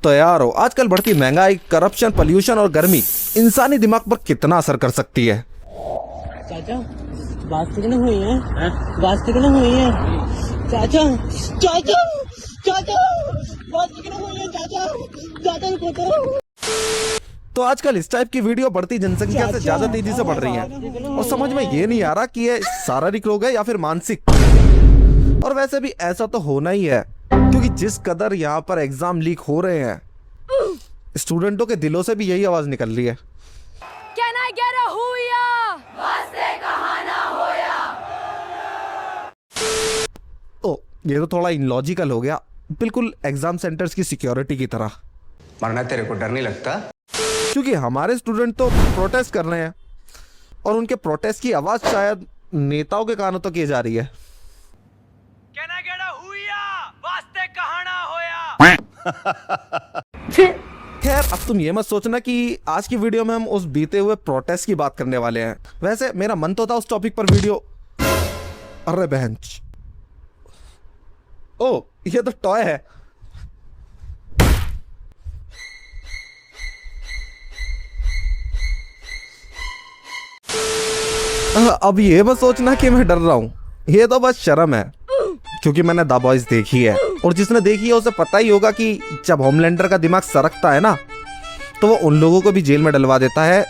तैयार हो। आजकल बढ़ती महंगाई, करप्शन, पोल्यूशन और गर्मी इंसानी दिमाग पर कितना असर कर सकती है। चाचा बात तो नहीं हुई है, बात तो नहीं हुई है चाचा, चाचा चाचा बात तो नहीं हुई है चाचा, चाचा को तो आजकल इस टाइप की वीडियो बढ़ती जनसंख्या से ज्यादा तेजी से बढ़ रही है और समझ में ये नहीं आ रहा कि ये शारीरिक रोग है या फिर मानसिक। और वैसे भी ऐसा तो होना ही है, क्योंकि जिस कदर यहाँ पर एग्जाम लीक हो रहे हैं, स्टूडेंटों के दिलों से भी यही आवाज निकल रही है। Can I get a hooyah? वास्ते कहाँ ना होया। ओ, ये तो थोड़ा इलॉजिकल हो गया, बिल्कुल एग्जाम सेंटर्स की सिक्योरिटी की तरह। मरना तेरे को डर नहीं लगता? क्योंकि हमारे स्टूडेंट तो प्रोटेस्ट कर रहे हैं और उनके प्रोटेस्ट की आवाज शायद नेताओं के कानों तक ये जा रही है। Can I get a hooyah? वास्ते कहाँ ना होया। खैर, अब तुम ये मत सोचना कि आज की वीडियो में हम उस बीते हुए प्रोटेस्ट की बात करने वाले हैं। वैसे मेरा मन तो था उस टॉपिक पर वीडियो। अरे बहन, ओ ये तो टॉय है। अब ये मत सोचना कि मैं डर रहा हूं, ये तो बस शर्म है, क्योंकि मैंने द बॉयज देखी है और जिसने देखी है उसे पता ही होगा कि जब होमलैंडर का दिमाग सरकता है ना, तो वो उन लोगों को भी जेल में डलवा देता है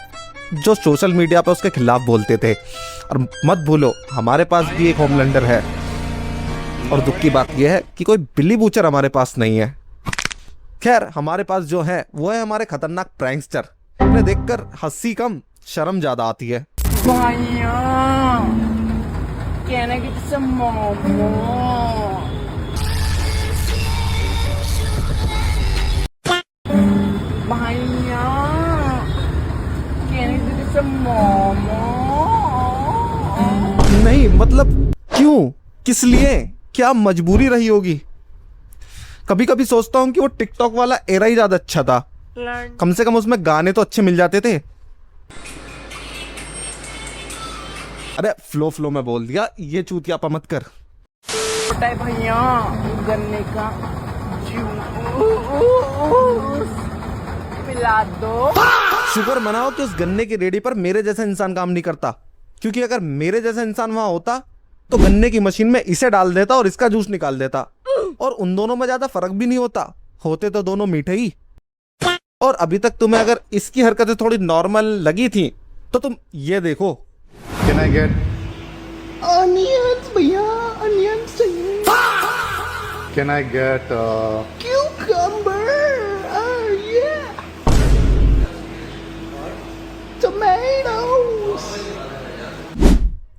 जो सोशल मीडिया पे उसके खिलाफ बोलते थे। और मत भूलो, हमारे पास भी एक होमलैंडर है और दुख की बात यह है कि कोई बिल्ली बूचर हमारे पास नहीं है। खैर, हमारे पास जो है वो है हमारे खतरनाक प्रैंकस्टर। उन्हें देखकर हंसी कम शर्म ज्यादा आती है। भैया कहने की some मोमो भैया कहने की some मोमो। नहीं मतलब क्यों, किस लिए, क्या मजबूरी रही होगी? कभी कभी सोचता हूँ कि वो टिकटॉक वाला एरा ही ज्यादा अच्छा था, कम से कम उसमें गाने तो अच्छे मिल जाते थे। अरे फ्लो में बोल दिया, ये चूतियापा मत कर। भैया गन्ने का जूस पिला दो। शुक्र मनाओ कि उस गन्ने की रेडी पर मेरे जैसा इंसान काम नहीं करता, क्योंकि अगर मेरे जैसा इंसान वहां होता तो गन्ने की मशीन में इसे डाल देता और इसका जूस निकाल देता, और उन दोनों में ज्यादा फर्क भी नहीं होता, होते तो दोनों मीठे ही। और अभी तक तुम्हें अगर इसकी हरकतें थोड़ी नॉर्मल लगी थी तो तुम ये देखो। Can I get Onions भैया, onions चाहिए। Can I get Cucumber, yeah. Tomatoes.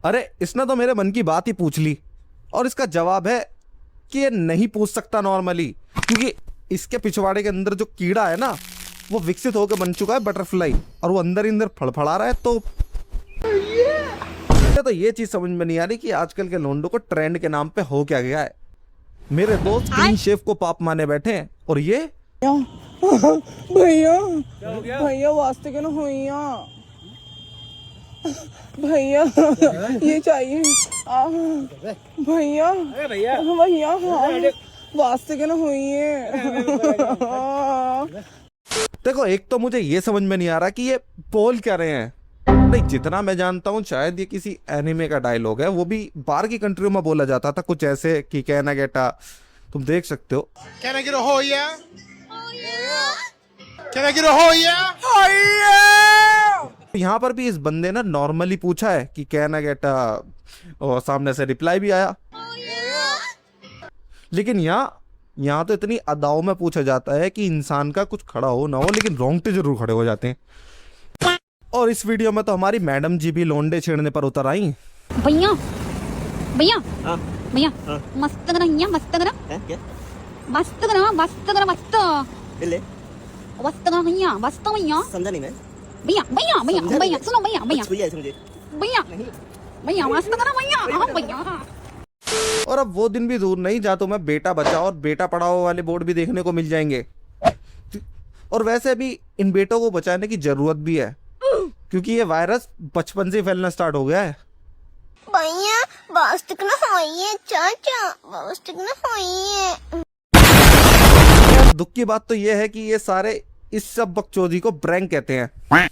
अरे इसने तो मेरे मन की बात ही पूछ ली, और इसका जवाब है कि ये नहीं पूछ सकता नॉर्मली, क्योंकि इसके पिछवाड़े के अंदर जो कीड़ा है ना, वो विकसित होकर बन चुका है बटरफ्लाई, और वो अंदर ही अंदर फड़फड़ा रहा है। तो ये चीज समझ में नहीं आ रही कि आजकल के लोंडो को ट्रेंड के नाम पे हो क्या गया है। मेरे दोस्त क्लीन शेव को पाप माने बैठे हैं और ये भैया भैया वास्ते के ना होइया भैया ये चाहिए भैया भैया भैया वास्ते के ना होइए। देखो, एक तो मुझे ये समझ में नहीं आ रहा कि ये बोल क्या रहे हैं। नहीं, जितना मैं जानता हूँ शायद ये किसी एनिमे का डायलॉग है, वो भी बाहर की कंट्रियों में बोला जाता था कुछ ऐसे कि कहना गेटा, तुम देख सकते हो। Can I get a hoya? Can I get a hoya? यहाँ पर भी इस बंदे ने नॉर्मली पूछा है कि कहना गेटा, और सामने से रिप्लाई भी आया। लेकिन यहाँ तो इतनी अदाओं में पूछा जाता है कि इंसान का कुछ खड़ा हो ना हो, लेकिन रोंगटे जरूर खड़े हो जाते हैं। और इस वीडियो में तो हमारी मैडम जी भी लोंडे छेड़ने पर उतर आई। भैया भैया भैया मस्त करा भैया, मस्त करा मस्त करा, मस्त करा, मस्त मस्त करा भैया, मस्त भैया। समझा नहीं मैं भैया भैया भैया भैया सुनो भैया भैया भैया समझे भैया भैया मस्त करा भैया, हाँ भैया। और अब वो दिन भी दूर नहीं जहाँ तुम्हें बेटा बचाओ और बेटा पढ़ाओ वाले बोर्ड भी देखने को मिल जाएंगे। और वैसे भी इन बेटों को बचाने की जरूरत भी है, क्योंकि ये वायरस बचपन से फैलना स्टार्ट हो गया है। भैया वास्तु ना होइए चाचा, वास्तु ना होइए। दुख की बात तो ये है कि ये सारे इस सब बकचोदी को प्रैंक कहते हैं।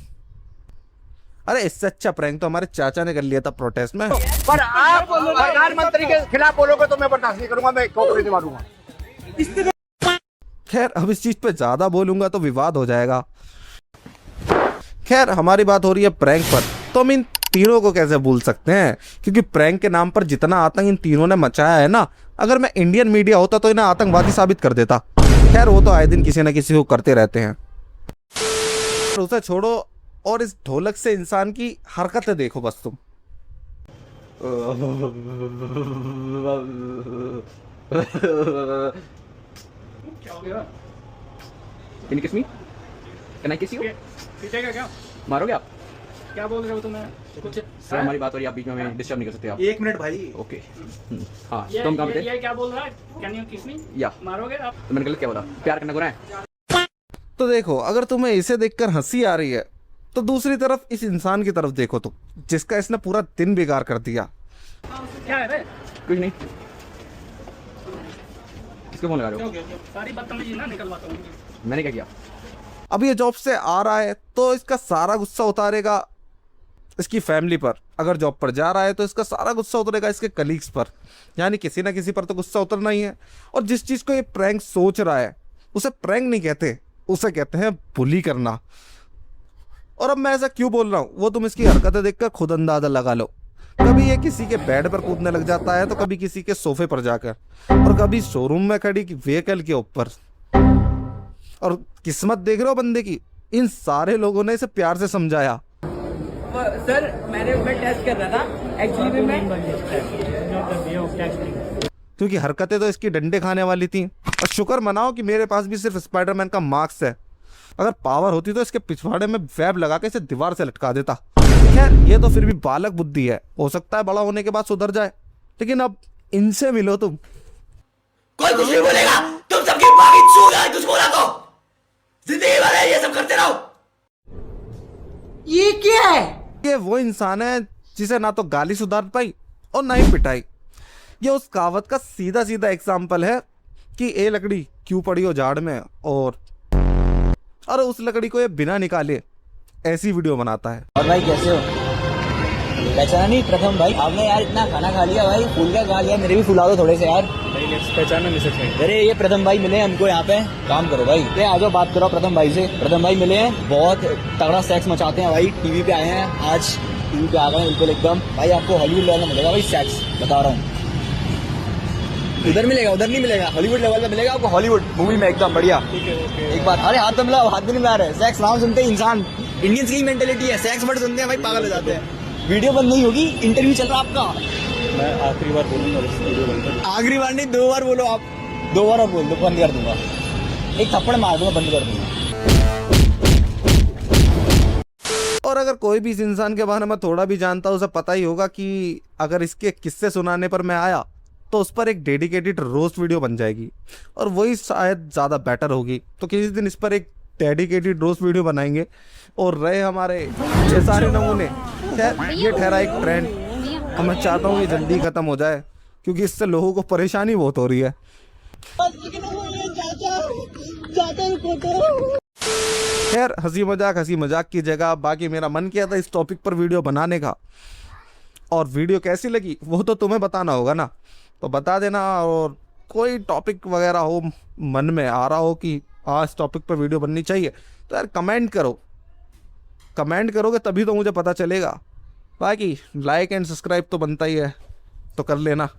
अरे इससे अच्छा प्रैंक तो हमारे चाचा ने कर लिया था प्रोटेस्ट में। पर आप प्रधानमंत्री के खिलाफ बोलोगे तो मैं बर्दाश्त नहीं करूंगा, मैं खोपड़ी से मारूंगा। खैर अब इस चीज पे ज्यादा बोलूंगा तो विवाद हो जाएगा। खैर हमारी बात हो रही है प्रैंक पर, तो हम इन तीनों को कैसे भूल सकते हैं, क्योंकि प्रैंक के नाम पर जितना आतंक इन तीनों ने मचाया है ना, अगर मैं इंडियन मीडिया होता तो इन्हें आतंकवादी साबित कर देता। खैर वो तो आए दिन किसी न किसी को करते रहते हैं। उसे छोड़ो और इस ढोलक से इंसान की हरकतें देखो बस तुम। क्या हो गया? Can you kiss me? Can I kiss you? पीटेगा क्या? मारोगे आप? क्या बोल रहे हो तुम्हें? कुछ सर हमारी बात हो रही है, आप बीच में हमें डिस्टर्ब नहीं कर सकते आप। 1 मिनट भाई। ओके। हाँ तो हम कहाँ पे थे? ये क्या बोल रहा है? कैन यू किस मी? या मारोगे आप? तो मैंने गलत क्या बोला? प्यार करना गुनाह है? तो देखो अगर तुम्हें इसे देखकर हंसी आ रही है तो दूसरी तरफ इस इंसान की तरफ देखो तुम, जिसका इसने पूरा दिन बेकार कर दिया। क्या है रे? कुछ नहीं। किसको फोन लगा रहे हो? सारी बदतमीजी ना निकलवाता हूँ। मैंने क्या किया? अब ये जॉब से आ रहा है तो इसका सारा गुस्सा उतारेगा इसकी फैमिली पर, अगर जॉब पर जा रहा है तो इसका सारा गुस्सा उतरेगा इसके कलीग्स पर, यानी किसी ना किसी पर तो गुस्सा उतरना ही है। और जिस चीज़ को ये प्रैंक सोच रहा है उसे प्रैंक नहीं कहते, उसे कहते हैं बुली करना। और अब मैं ऐसा क्यों बोल रहा हूँ वो तुम इसकी हरकतें देखकर खुद अंदाजा लगा लो। कभी ये किसी के बेड पर कूदने लग जाता है तो कभी किसी के सोफे पर जाकर, और कभी शोरूम में खड़ी व्हीकल के ऊपर। और किस्मत देख रहे हो बंदे की, इन सारे लोगों ने इसे प्यार से समझाया। सर मैं टेस्ट कर रहा था एक्चुअली मैं क्योंकि हरकतें तो इसकी डंडे खाने वाली थी। और शुक्र मनाओ कि मेरे पास भी सिर्फ स्पाइडरमैन का मास्क है, अगर पावर होती तो इसके पिछवाड़े में वेब लगा के इसे दीवार से लटका देता। खैर ये तो फिर भी बालक बुद्धि है, हो सकता है बड़ा होने के बाद सुधर जाए, लेकिन अब इनसे मिलो तुम। कोई कुछ नहीं बोलेगा, तुम सबकी बाकी चूर है, कुछ बोला तो जिंदगी भर ये सब करते रहो। ये क्या है? ये वो इंसान है जिसे ना तो गाली सुधार पाई और ना ही पिटाई। ये उस कहावत का सीधा सीधा एग्जाम्पल है कि ए लकड़ी क्यों पड़ी हो झाड़ में, और उस लकड़ी को ये बिना निकाले ऐसी वीडियो बनाता है। और भाई कैसे हो? पहचाना नहीं प्रथम भाई? आपने यार इतना खाना खा लिया भाई, फूल का खा लिया, मेरे भी फुला दो थोड़े से यार। पहचाना नहीं सकते। अरे ये प्रथम भाई मिले हमको यहाँ पे, काम करो भाई, ये आ जाओ बात करो प्रथम भाई से। प्रथम भाई मिले हैं, बहुत तगड़ा सेक्स मचाते हैं भाई, टीवी पे आए हैं आज, टीवी पे आ गए बिल्कुल एकदम। भाई आपको हॉलीवुड लेवल में मिलेगा भाई सेक्स, बता रहा हूँ। उधर मिलेगा, उधर नहीं मिलेगा, हॉलीवुड लेवल में मिलेगा आपको, हॉलीवुड मूवी में एकदम बढ़िया। एक बात, अरे हाथ तो मिला, हाथ भी नहीं मिला रहे। सेक्स नाम सुनते ही इंसान, इंडियंस की मेंटेलिटी है, सेक्स वर्ड सुनते हैं भाई पागल हो जाते हैं। वीडियो बंद नहीं होगी, इंटरव्यू चल रहा है आपका। मैं आखिरी बार बोलूंगा, आखिरी बार नहीं, 2 बार बोलो आप, 2 बार और बोल दो, बंद कर दूंगा, एक थप्पड़ मार दूंगा, बंद कर दूंगा। और अगर कोई भी इस इंसान के बारे में थोड़ा भी जानता है उसे पता ही होगा कि अगर इसके किस्से सुनाने पर मैं आया तो उस पर एक डेडिकेटेड रोस्ट वीडियो बन जाएगी, और वही शायद ज़्यादा बेटर होगी। तो किसी दिन इस पर एक डेडिकेटेड रोस्ट वीडियो बनाएंगे। और रहे हमारे ये सारे नमूने, खैर ये ठहरा एक ट्रेंड, और मैं चाहता हूँ ये जल्दी ख़त्म हो जाए क्योंकि इससे लोगों को परेशानी बहुत हो रही है। खैर हंसी मजाक की जगह बाकी मेरा मन किया था इस टॉपिक पर वीडियो बनाने का, और वीडियो कैसी लगी वो तो तुम्हें बताना होगा ना, तो बता देना। और कोई टॉपिक वगैरह हो मन में आ रहा हो कि आज टॉपिक पर वीडियो बननी चाहिए तो यार कमेंट करो, कमेंट करोगे तभी तो मुझे पता चलेगा। बाकी लाइक एंड सब्सक्राइब तो बनता ही है, तो कर लेना।